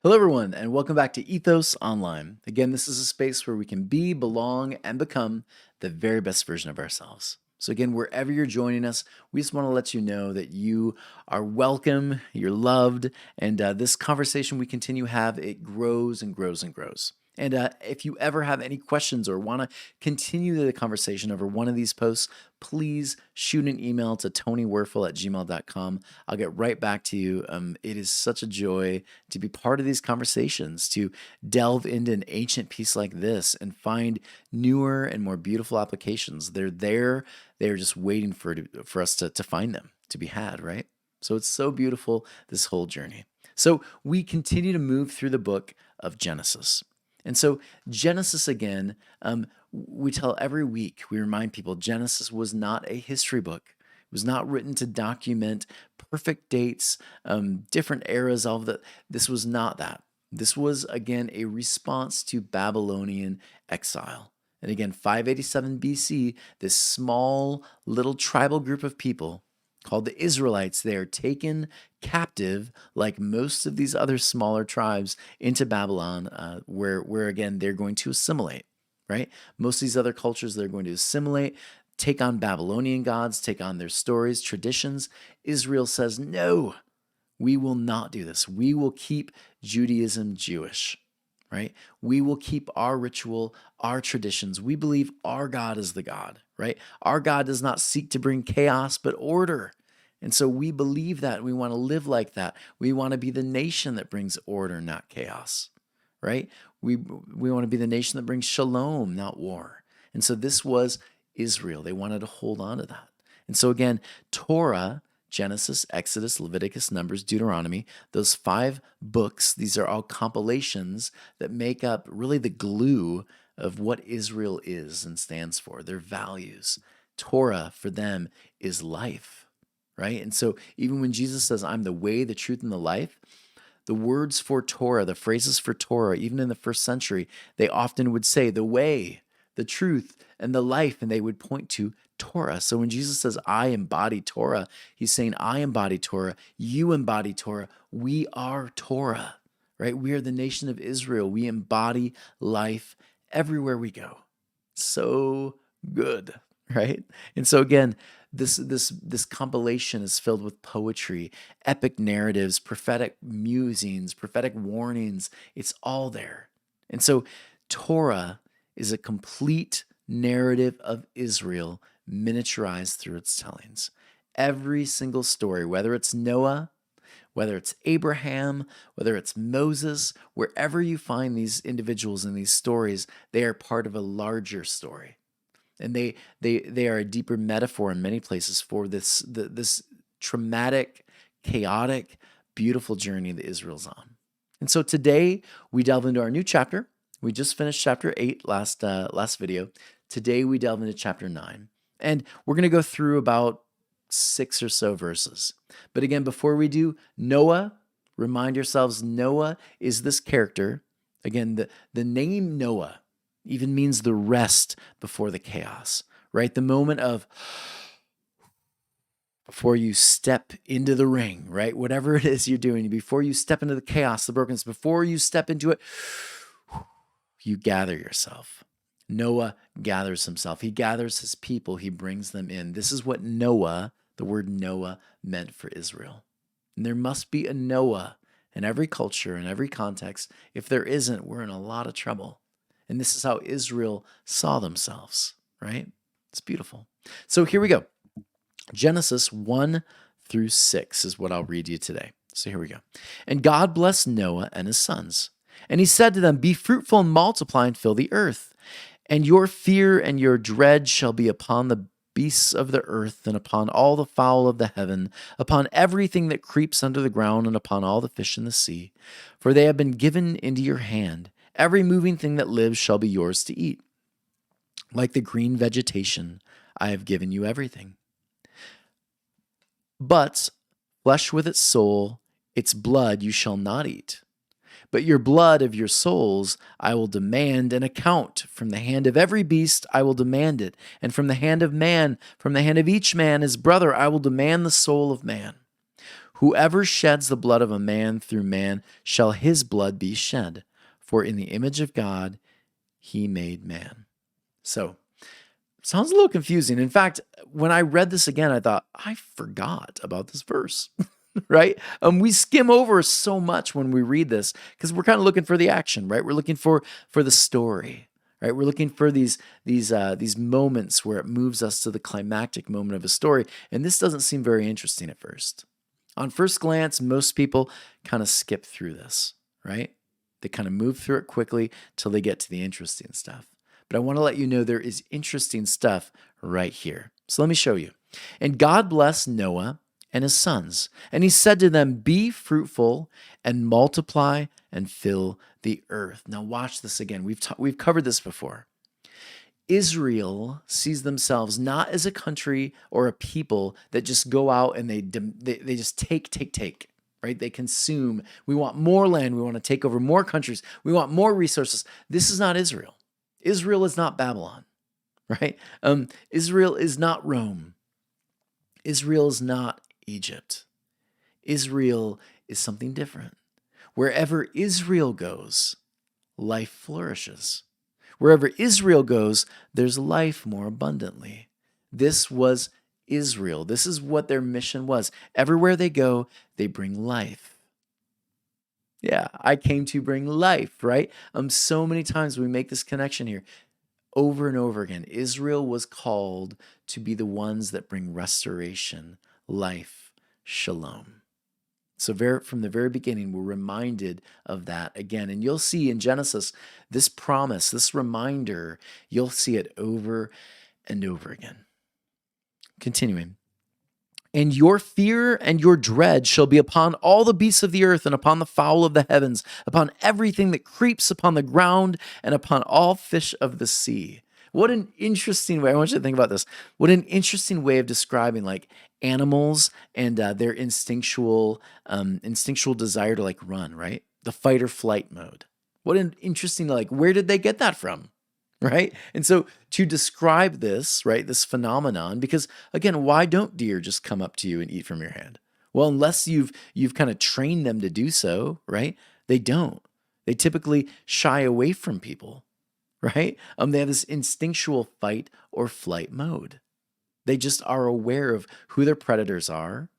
Hello, everyone, and welcome back to Ethos Online. Again, this is a space where we can be, belong, and become the very best version of ourselves. So, again, wherever you're joining us, we just want to let you know that you are welcome, you're loved, and this conversation we continue to have, it grows and grows and grows. And if you ever have any questions or want to continue the conversation over one of these posts, please shoot an email to tonywerfel@gmail.com. I'll get right back to you. It is such a joy to be part of these conversations, to delve into an ancient piece like this and find newer and more beautiful applications. They're there. They're just waiting for us to find them, to be had, right? So it's so beautiful, this whole journey. So we continue to move through the book of Genesis. And so Genesis, again, we tell every week, we remind people Genesis was not a history book. It was not written to document perfect dates, different eras, all of that. This was not that. This was, again, a response to Babylonian exile. And again, 587 BC, this small little tribal group of people called the Israelites, they are taken captive, like most of these other smaller tribes, into Babylon, where again, they're going to assimilate, right? Most of these other cultures, they're going to assimilate, take on Babylonian gods, take on their stories, traditions. Israel says, no, we will not do this. We will keep Judaism Jewish, right? We will keep our ritual, our traditions. We believe our God is the God, right? Our God does not seek to bring chaos, but order. And so we believe that. We want to live like that. We want to be the nation that brings order, not chaos, right? We want to be the nation that brings shalom, not war. And so this was Israel. They wanted to hold on to that. And so again, Torah, Genesis, Exodus, Leviticus, Numbers, Deuteronomy, those 5 books, these are all compilations that make up really the glue of what Israel is and stands for, their values. Torah for them is life, right? And so even when Jesus says, I'm the way, the truth, and the life, the words for Torah, the phrases for Torah, even in the first century, they often would say the way, the truth, and the life, and they would point to Torah. So when Jesus says, I embody Torah, he's saying, I embody Torah, you embody Torah, we are Torah, right? We are the nation of Israel. We embody life everywhere we go. So good, right? And so again, this compilation is filled with poetry, epic narratives, prophetic musings, prophetic warnings. It's all there. And so Torah is a complete narrative of Israel miniaturized through its tellings. Every single story, whether it's Noah, whether it's Abraham, whether it's Moses, wherever you find these individuals in these stories, they are part of a larger story. And they are a deeper metaphor in many places for this traumatic, chaotic, beautiful journey that Israel's on. And so today we delve into our new chapter. We just finished chapter 8 last video. Today we delve into chapter 9. And we're going to go through about 6 or so verses. But again, before we do, Noah, remind yourselves, Noah is this character. Again, the name Noah even means the rest before the chaos, right? The moment of before you step into the ring, right? Whatever it is you're doing, before you step into the chaos, the brokenness, before you step into it, you gather yourself. Noah gathers himself. He gathers his people. He brings them in. This is what Noah, the word Noah, meant for Israel. And there must be a Noah in every culture, in every context. If there isn't, we're in a lot of trouble. And this is how Israel saw themselves, right? It's beautiful. So here we go. Genesis 1 through 6 is what I'll read you today. So here we go. And God blessed Noah and his sons. And he said to them, be fruitful and multiply and fill the earth. And your fear and your dread shall be upon the beasts of the earth and upon all the fowl of the heaven, upon everything that creeps under the ground and upon all the fish in the sea. For they have been given into your hand. Every moving thing that lives shall be yours to eat. Like the green vegetation, I have given you everything. But flesh with its soul, its blood you shall not eat. But your blood of your souls I will demand an account. From the hand of every beast I will demand it. And from the hand of man, from the hand of each man his brother, I will demand the soul of man. Whoever sheds the blood of a man through man shall his blood be shed. For in the image of God he made man. So, sounds a little confusing. In fact, when I read this again, I thought, I forgot about this verse, right? We skim over so much when we read this because we're kind of looking for the action, right? We're looking for the story, right? We're looking for these moments where it moves us to the climactic moment of a story. And this doesn't seem very interesting at first. On first glance, most people kind of skip through this, right? They kind of move through it quickly till they get to the interesting stuff. But I want to let you know there is interesting stuff right here. So let me show you. And God blessed Noah and his sons, and he said to them, be fruitful and multiply and fill the earth. Now watch this again. We've covered this before. Israel sees themselves not as a country or a people that just go out and they just take, right? They consume. We want more land. We want to take over more countries. We want more resources. This is not Israel. Israel is not Babylon, right? Israel is not Rome. Israel is not Egypt. Israel is something different. Wherever Israel goes, life flourishes. Wherever Israel goes, there's life more abundantly. This was Israel. This is what their mission was. Everywhere they go, they bring life. Yeah, I came to bring life, right? So many times we make this connection here over and over again. Israel was called to be the ones that bring restoration, life, shalom. So from the very beginning, we're reminded of that again. And you'll see in Genesis, this promise, this reminder, you'll see it over and over again. Continuing. And your fear and your dread shall be upon all the beasts of the earth and upon the fowl of the heavens, upon everything that creeps upon the ground and upon all fish of the sea. What an interesting way. I want you to think about this. What an interesting way of describing like animals and their instinctual desire to like run, right? The fight or flight mode. What an interesting, like, where did they get that from? Right? And so to describe this, right, this phenomenon, because again, why don't deer just come up to you and eat from your hand? Well, unless you've kind of trained them to do so, right? They don't. They typically shy away from people, right? They have this instinctual fight or flight mode. They just are aware of who their predators are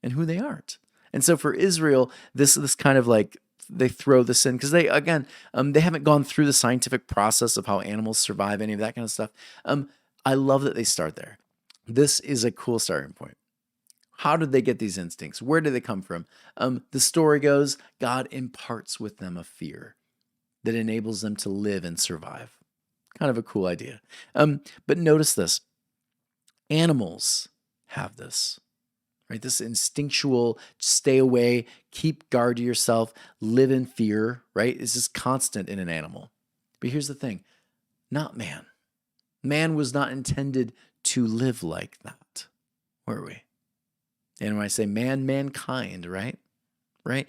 and who they aren't. And so for Israel, this kind of like they throw this in because they haven't gone through the scientific process of how animals survive, any of that kind of stuff. I love that they start there. This is a cool starting point. How did they get these instincts? Where did they come from? The story goes, God imparts with them a fear that enables them to live and survive. Kind of a cool idea. But notice this. Animals have this. Right? This instinctual, stay away, keep guard to yourself, live in fear, right? Is just constant in an animal. But here's the thing, not man. Man was not intended to live like that, were we? And when I say man, mankind, right? Right?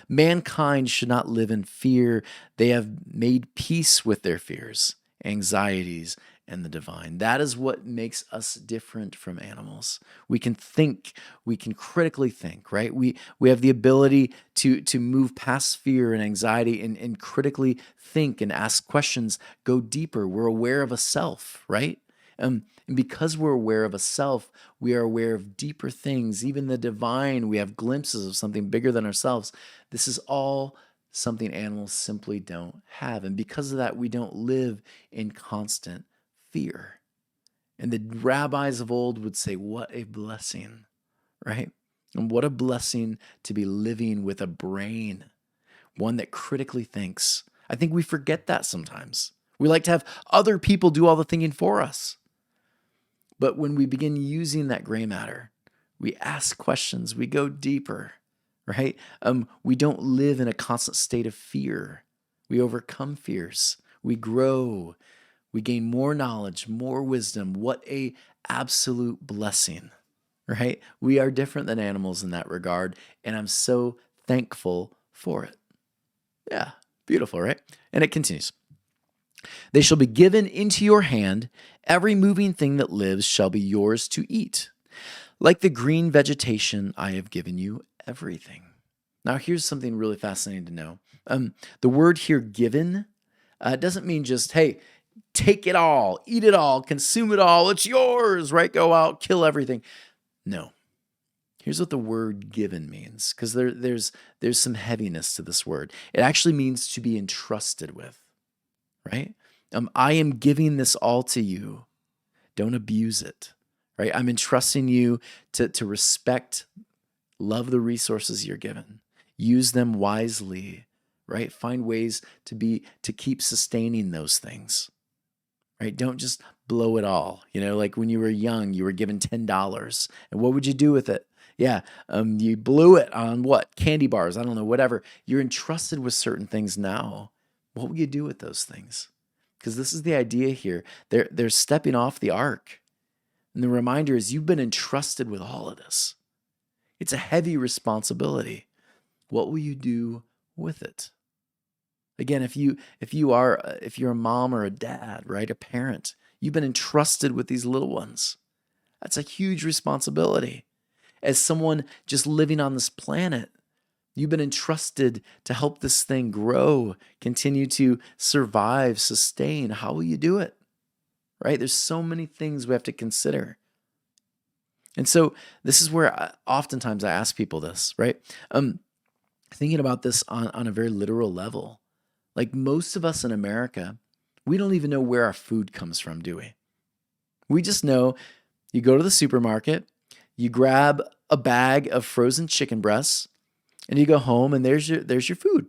Mankind should not live in fear. They have made peace with their fears, anxieties, and the divine. That is what makes us different from animals. We can think, we can critically think, right? We have the ability to move past fear and anxiety and critically think and ask questions, go deeper. We're aware of a self, right? And because we're aware of a self, we are aware of deeper things, even the divine. We have glimpses of something bigger than ourselves. This is all something animals simply don't have. And because of that, we don't live in constant fear. And the rabbis of old would say, what a blessing, right? And what a blessing to be living with a brain, one that critically thinks. I think we forget that sometimes. We like to have other people do all the thinking for us. But when we begin using that gray matter, we ask questions, we go deeper, right? We don't live in a constant state of fear. We overcome fears. We grow. We gain more knowledge, more wisdom. What a absolute blessing, right? We are different than animals in that regard, and I'm so thankful for it. Yeah, beautiful, right? And it continues. They shall be given into your hand. Every moving thing that lives shall be yours to eat. Like the green vegetation I have given you everything. Now, here's something really fascinating to know. The word here, given, doesn't mean just, hey, take it all, eat it all, consume it all, it's yours, right? Go out, kill everything. No. Here's what the word given means, because there's some heaviness to this word. It actually means to be entrusted with, right? I am giving this all to you. Don't abuse it, right? I'm entrusting you to respect, love the resources you're given. Use them wisely, right? Find ways to keep sustaining those things, right? Don't just blow it all. Like when you were young, you were given $10. And what would you do with it? Yeah, you blew it on what? Candy bars, I don't know, whatever. You're entrusted with certain things now. What will you do with those things? Because this is the idea here. They're stepping off the ark. And the reminder is you've been entrusted with all of this. It's a heavy responsibility. What will you do with it? Again, if you're a mom or a dad, right, a parent, you've been entrusted with these little ones. That's a huge responsibility. As someone just living on this planet, you've been entrusted to help this thing grow, continue to survive, sustain. How will you do it? Right? There's so many things we have to consider. And so this is where oftentimes I ask people this, right? Thinking about this on a very literal level. Like most of us in America, we don't even know where our food comes from, do we? We just know you go to the supermarket, you grab a bag of frozen chicken breasts, and you go home and there's your food,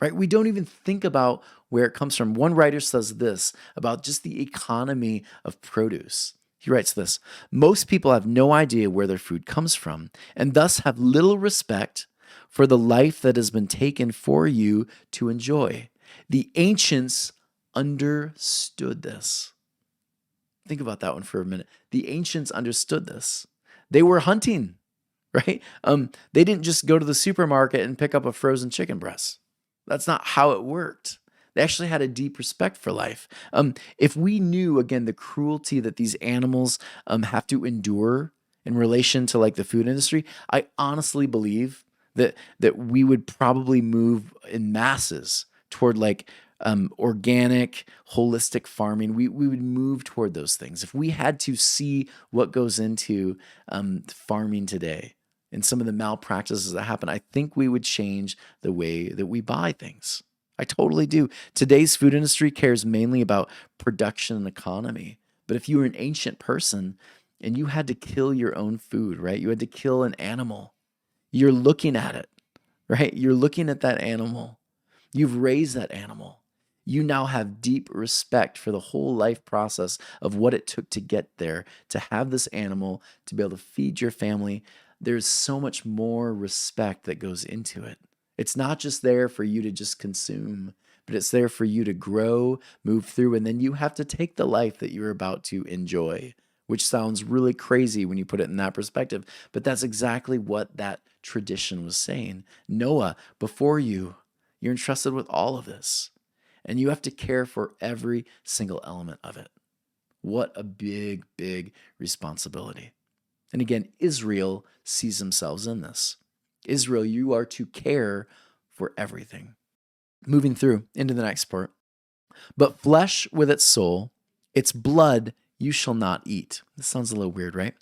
right? We don't even think about where it comes from. One writer says this about just the economy of produce. He writes this: most people have no idea where their food comes from and thus have little respect for the life that has been taken for you to enjoy. The ancients understood this. Think about that one for a minute. The ancients understood this. They were hunting, right? They didn't just go to the supermarket and pick up a frozen chicken breast. That's not how it worked. They actually had a deep respect for life. If we knew, again, the cruelty that these animals have to endure in relation to like the food industry, I honestly believe that we would probably move in masses toward like organic, holistic farming. We would move toward those things. If we had to see what goes into farming today and some of the malpractices that happen, I think we would change the way that we buy things. I totally do. Today's food industry cares mainly about production and economy. But if you were an ancient person and you had to kill your own food, right? You had to kill an animal. You're looking at it, right? You're looking at that animal. You've raised that animal. You now have deep respect for the whole life process of what it took to get there, to have this animal, to be able to feed your family. There's so much more respect that goes into it. It's not just there for you to just consume, but it's there for you to grow, move through, and then you have to take the life that you're about to enjoy, which sounds really crazy when you put it in that perspective. But that's exactly what that tradition was saying. Noah, before you, you're entrusted with all of this, and you have to care for every single element of it. What a big, big responsibility. And again, Israel sees themselves in this. Israel, you are to care for everything. Moving through into the next part. But flesh with its soul, its blood you shall not eat. This sounds a little weird, right?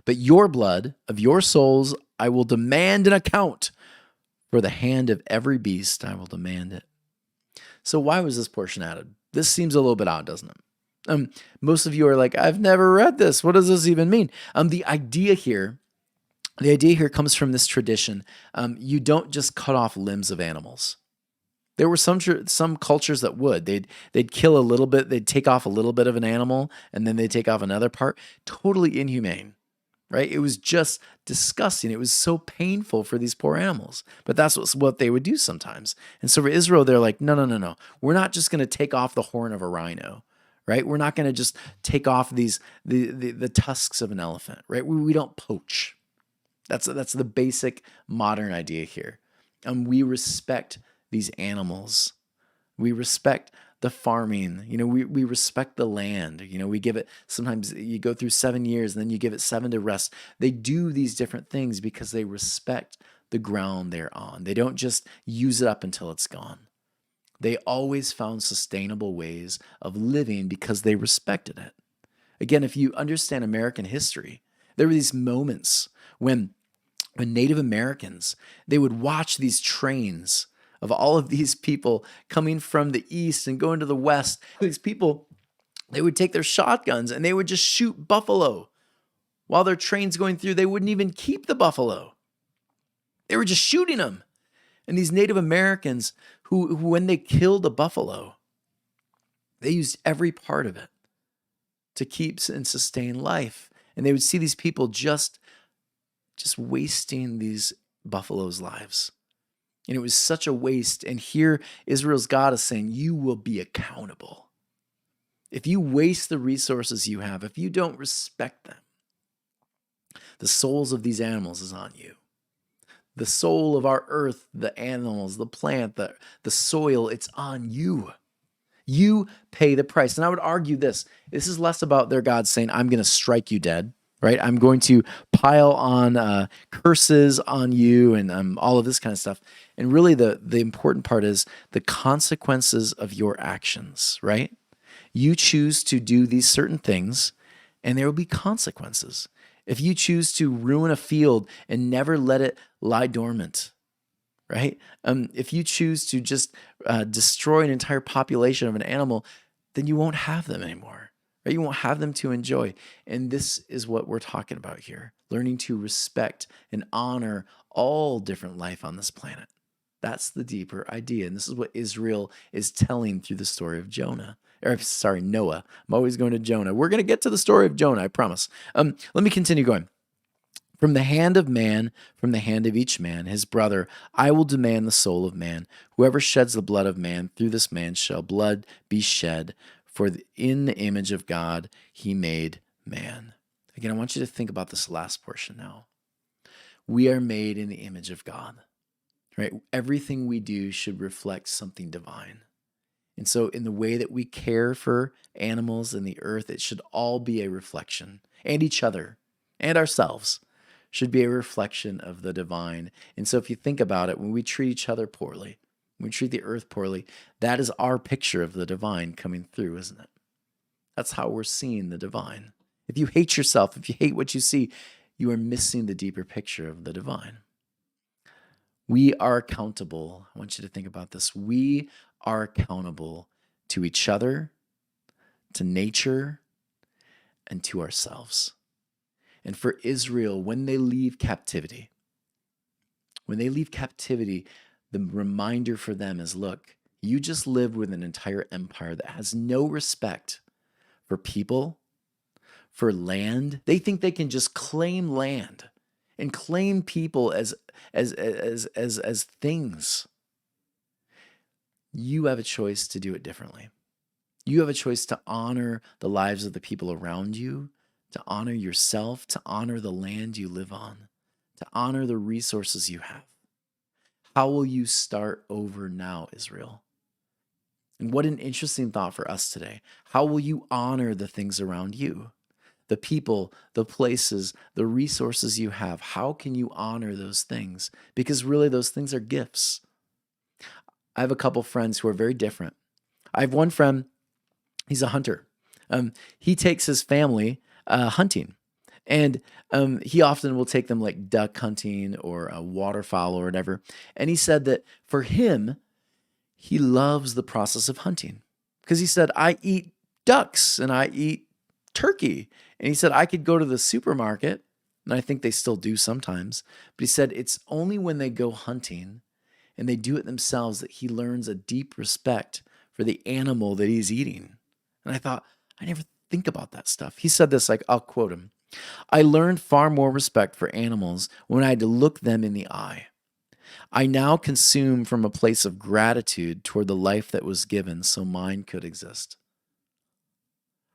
But your blood of your souls I will demand an account. For the hand of every beast I will demand it. So why was this portion added? This seems a little bit odd, doesn't it? Most of you are like, I've never read this. What does this even mean? The idea here comes from this tradition. You don't just cut off limbs of animals. There were some cultures that would. They'd kill a little bit. They'd take off a little bit of an animal, and then they'd take off another part. Totally inhumane, right? It was just disgusting. It was so painful for these poor animals. But that's what they would do sometimes. And so for Israel, they're like, no. We're not just going to take off the horn of a rhino, right? We're not going to just take off the tusks of an elephant, right? We don't poach. That's the basic modern idea here. We respect these animals. We respect the farming. We respect the land. We give it, sometimes you go through 7 years and then you give it 7 to rest. They do these different things because they respect the ground they're on. They don't just use it up until it's gone. They always found sustainable ways of living because they respected it. Again, if you understand American history, there were these moments when Native Americans, they would watch these trains of all of these people coming from the east and going to the west. These people, they would take their shotguns and they would just shoot buffalo while their train's going through. They wouldn't even keep the buffalo. They were just shooting them. And these Native Americans who when they killed a buffalo, they used every part of it to keep and sustain life. And they would see these people just wasting these buffaloes' lives. And it was such a waste. And here Israel's God is saying, you will be accountable. If you waste the resources you have, if you don't respect them, the souls of these animals is on you. The soul of our earth, the animals, the plant, the soil, it's on you. You pay the price. And I would argue this is less about their God saying, I'm going to strike you dead, right? I'm going to pile on curses on you and all of this kind of stuff. And really the important part is the consequences of your actions, right? You choose to do these certain things and there will be consequences. If you choose to ruin a field and never let it lie dormant, right? If you choose to just destroy an entire population of an animal, then you won't have them anymore, right? You won't have them to enjoy. And this is what we're talking about here, learning to respect and honor all different life on this planet. That's the deeper idea. And this is what Israel is telling through the story of Noah. I'm always going to Jonah. We're going to get to the story of Jonah, I promise. Let me continue going. From the hand of man, from the hand of each man, his brother, I will demand the soul of man. Whoever sheds the blood of man, through this man shall blood be shed. For in the image of God he made man. Again, I want you to think about this last portion now. We are made in the image of God, right? Everything we do should reflect something divine. And so in the way that we care for animals and the earth, it should all be a reflection, and each other and ourselves should be a reflection of the divine. And so if you think about it, when we treat each other poorly, when we treat the earth poorly, that is our picture of the divine coming through, isn't it? That's how we're seeing the divine. If you hate yourself, if you hate what you see, you are missing the deeper picture of the divine. We are accountable. I want you to think about this. We are accountable to each other, to nature, and to ourselves. And for Israel, when they leave captivity, the reminder for them is, look, you just lived with an entire empire that has no respect for people, for land. They think they can just claim land and claim people as things. You have a choice to do it differently. You have a choice to honor the lives of the people around you, to honor yourself, to honor the land you live on, to honor the resources you have. How will you start over now, Israel? And what an interesting thought for us today. How will you honor the things around you? The people, the places, the resources you have. How can you honor those things? Because really those things are gifts. I have a couple friends who are very different. I have one friend, he's a hunter. He takes his family hunting. And he often will take them like duck hunting or waterfowl or whatever. And he said that for him, he loves the process of hunting. Because he said, I eat ducks and I eat turkey. And he said, I could go to the supermarket, and I think they still do sometimes. But he said, it's only when they go hunting and they do it themselves that he learns a deep respect for the animal that he's eating. And I thought, I never think about that stuff. He said this, like, I'll quote him. I learned far more respect for animals when I had to look them in the eye. I now consume from a place of gratitude toward the life that was given so mine could exist.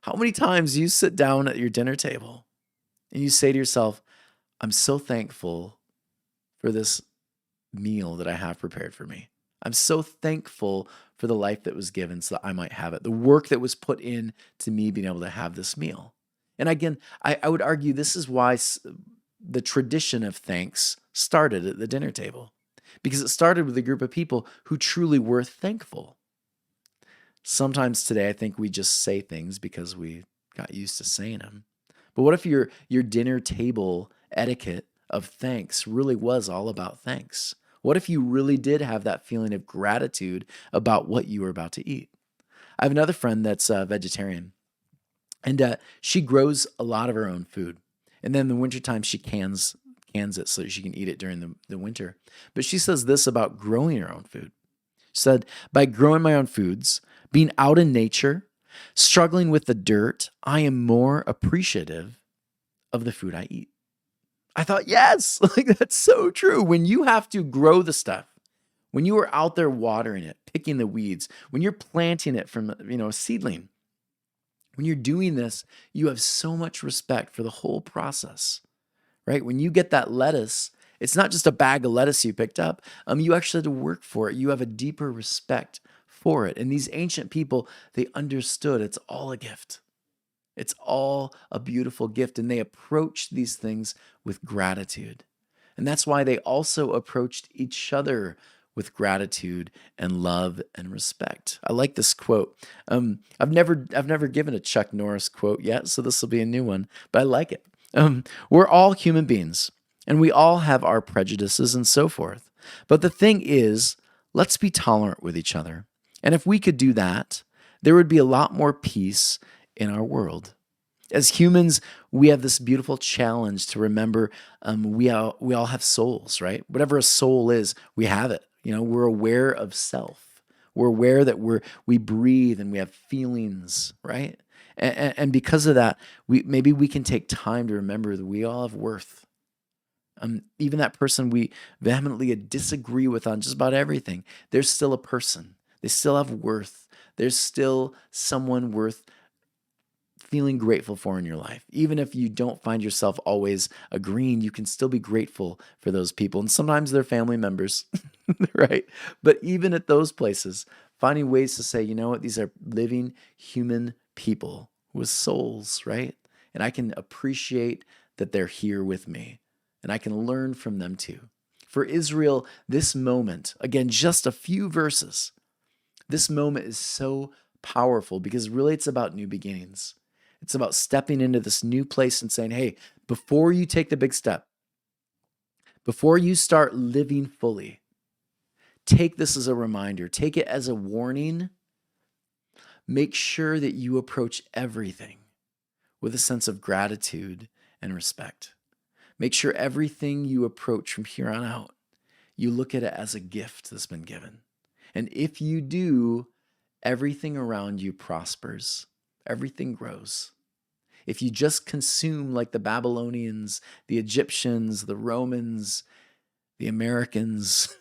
How many times you sit down at your dinner table and you say to yourself, I'm so thankful for this meal that I have prepared for me. I'm so thankful for the life that was given so that I might have it, the work that was put in to me being able to have this meal. And again, I would argue this is why the tradition of thanks started at the dinner table, because it started with a group of people who truly were thankful. Sometimes today, I think we just say things because we got used to saying them. But what if your dinner table etiquette of thanks really was all about thanks? What if you really did have that feeling of gratitude about what you were about to eat? I have another friend that's a vegetarian, and she grows a lot of her own food. And then in the wintertime, she cans it so that she can eat it during the winter. But she says this about growing her own food. She said, by growing my own foods, being out in nature, struggling with the dirt, I am more appreciative of the food I eat. I thought, yes, like that's so true. When you have to grow the stuff, when you are out there watering it, picking the weeds, when you're planting it from, a seedling, when you're doing this, you have so much respect for the whole process, right? When you get that lettuce, it's not just a bag of lettuce you picked up. You actually had to work for it. You have a deeper respect for it. And these ancient people, they understood it's all a gift. It's all a beautiful gift. And they approached these things with gratitude. And that's why they also approached each other with gratitude and love and respect. I like this quote. I've never given a Chuck Norris quote yet, so this will be a new one, but I like it. We're all human beings, and we all have our prejudices and so forth. But the thing is, let's be tolerant with each other. And if we could do that, there would be a lot more peace in our world. As humans, we have this beautiful challenge to remember we all have souls, right? Whatever a soul is, we have it. We're aware of self. We're aware that we breathe and we have feelings, right? And because of that, maybe we can take time to remember that we all have worth. Even that person we vehemently disagree with on just about everything, they're still a person. They still have worth. There's still someone worth feeling grateful for in your life. Even if you don't find yourself always agreeing, you can still be grateful for those people. And sometimes they're family members, right? But even at those places, finding ways to say, you know what, these are living human people with souls, right? And I can appreciate that they're here with me, and I can learn from them too. For Israel, this moment, again, just a few verses, this moment is so powerful because really it's about new beginnings. It's about stepping into this new place and saying, hey, before you take the big step, before you start living fully, take this as a reminder, take it as a warning. Make sure that you approach everything with a sense of gratitude and respect. Make sure everything you approach from here on out, you look at it as a gift that's been given. And if you do, everything around you prospers. Everything grows. If you just consume like the Babylonians, the Egyptians, the Romans, the Americans,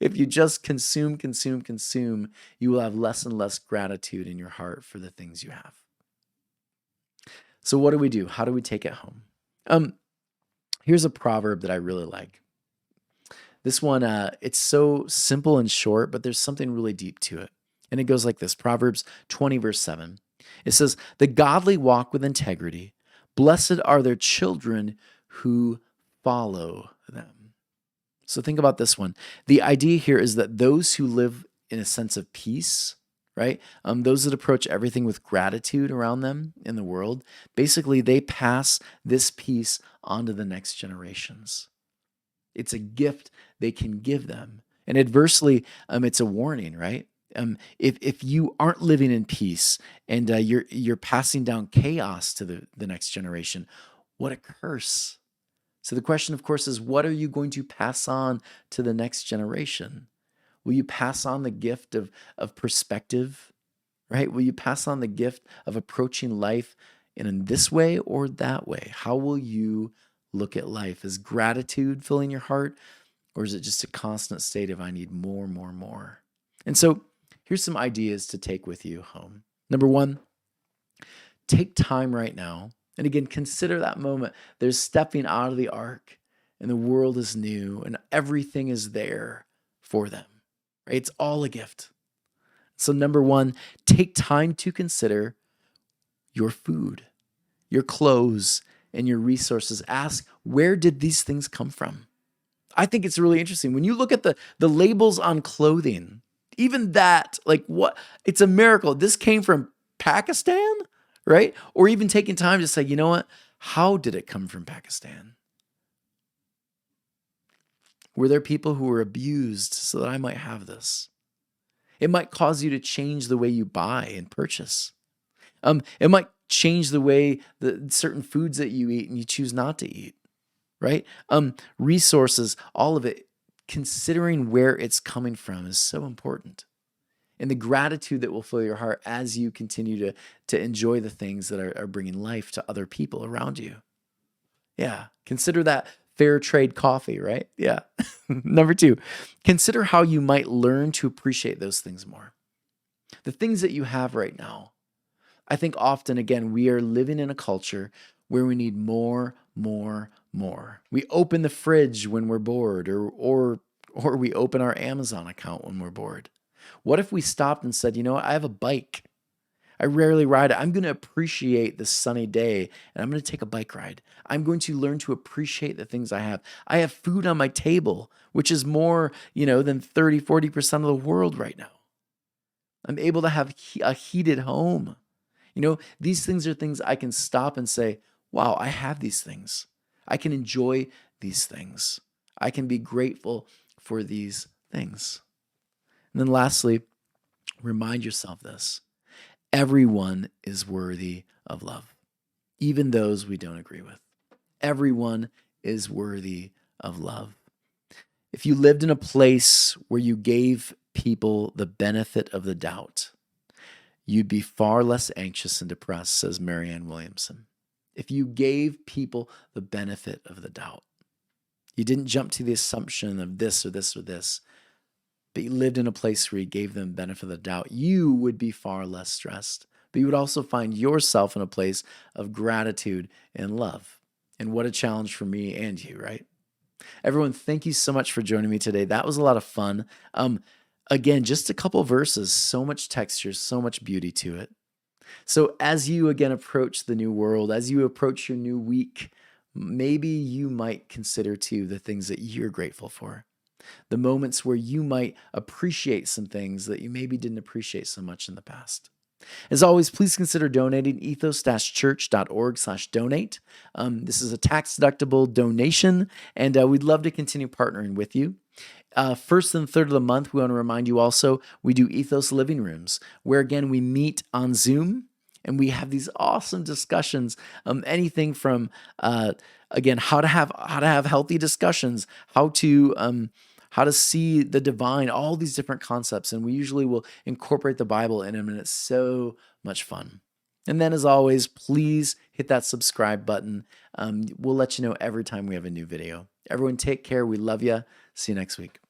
if you just consume, you will have less and less gratitude in your heart for the things you have. So what do we do? How do we take it home? Here's a proverb that I really like. This one, it's so simple and short, but there's something really deep to it. And it goes like this, Proverbs 20, verse 7. It says, the godly walk with integrity. Blessed are their children who follow them. So think about this one. The idea here is that those who live in a sense of peace, right? Those that approach everything with gratitude around them in the world, basically they pass this peace on to the next generations. It's a gift they can give them. And adversely, it's a warning, right? If you aren't living in peace and you're passing down chaos to the next generation, what a curse. So the question, of course, is what are you going to pass on to the next generation? Will you pass on the gift of perspective, right? Will you pass on the gift of approaching life in this way or that way? How will you look at life? Is gratitude filling your heart, or is it just a constant state of I need more, more, more? And so here's some ideas to take with you home. Number one, take time right now. And again, consider that moment. There's stepping out of the ark and the world is new and everything is there for them. right? It's all a gift. So number one, take time to consider your food, your clothes, and your resources. Ask, where did these things come from? I think it's really interesting. When you look at the labels on clothing, even that, like what, it's a miracle. This came from Pakistan, right? Or even taking time to say, you know what? How did it come from Pakistan? Were there people who were abused so that I might have this? It might cause you to change the way you buy and purchase. It might change the way the certain foods that you eat and you choose not to eat, right? Resources, all of it, considering where it's coming from is so important. And the gratitude that will fill your heart as you continue to enjoy the things that are bringing life to other people around you. Yeah, consider that fair trade coffee, right? Yeah. Number two, consider how you might learn to appreciate those things more. The things that you have right now. I think often, again, we are living in a culture where we need more, more, more. We open the fridge when we're bored, or we open our Amazon account when we're bored. What if we stopped and said, you know what, I have a bike. I rarely ride it. I'm going to appreciate this sunny day and I'm going to take a bike ride. I'm going to learn to appreciate the things I have. I have food on my table, which is more, than 30, 40% of the world right now. I'm able to have a heated home. These things are things I can stop and say, wow, I have these things. I can enjoy these things. I can be grateful for these things. And then lastly, remind yourself this. Everyone is worthy of love, even those we don't agree with. Everyone is worthy of love. If you lived in a place where you gave people the benefit of the doubt, you'd be far less anxious and depressed, says Marianne Williamson. If you gave people the benefit of the doubt, you didn't jump to the assumption of this or this or this, but you lived in a place where you gave them the benefit of the doubt, you would be far less stressed. But you would also find yourself in a place of gratitude and love. And what a challenge for me and you, right? Everyone, thank you so much for joining me today. That was a lot of fun. Again, just a couple verses, so much texture, so much beauty to it. So as you again approach the new world, as you approach your new week, maybe you might consider too the things that you're grateful for. The moments where you might appreciate some things that you maybe didn't appreciate so much in the past. As always, please consider donating ethos-church.org/donate. This is a tax-deductible donation, and we'd love to continue partnering with you. First and third of the month, we want to remind you also, we do Ethos Living Rooms, where again, we meet on Zoom and we have these awesome discussions, anything from, again, how to have healthy discussions, how to see the divine, all these different concepts. And we usually will incorporate the Bible in them, and it's so much fun. And then as always, please hit that subscribe button. We'll let you know every time we have a new video. Everyone take care. We love you. See you next week.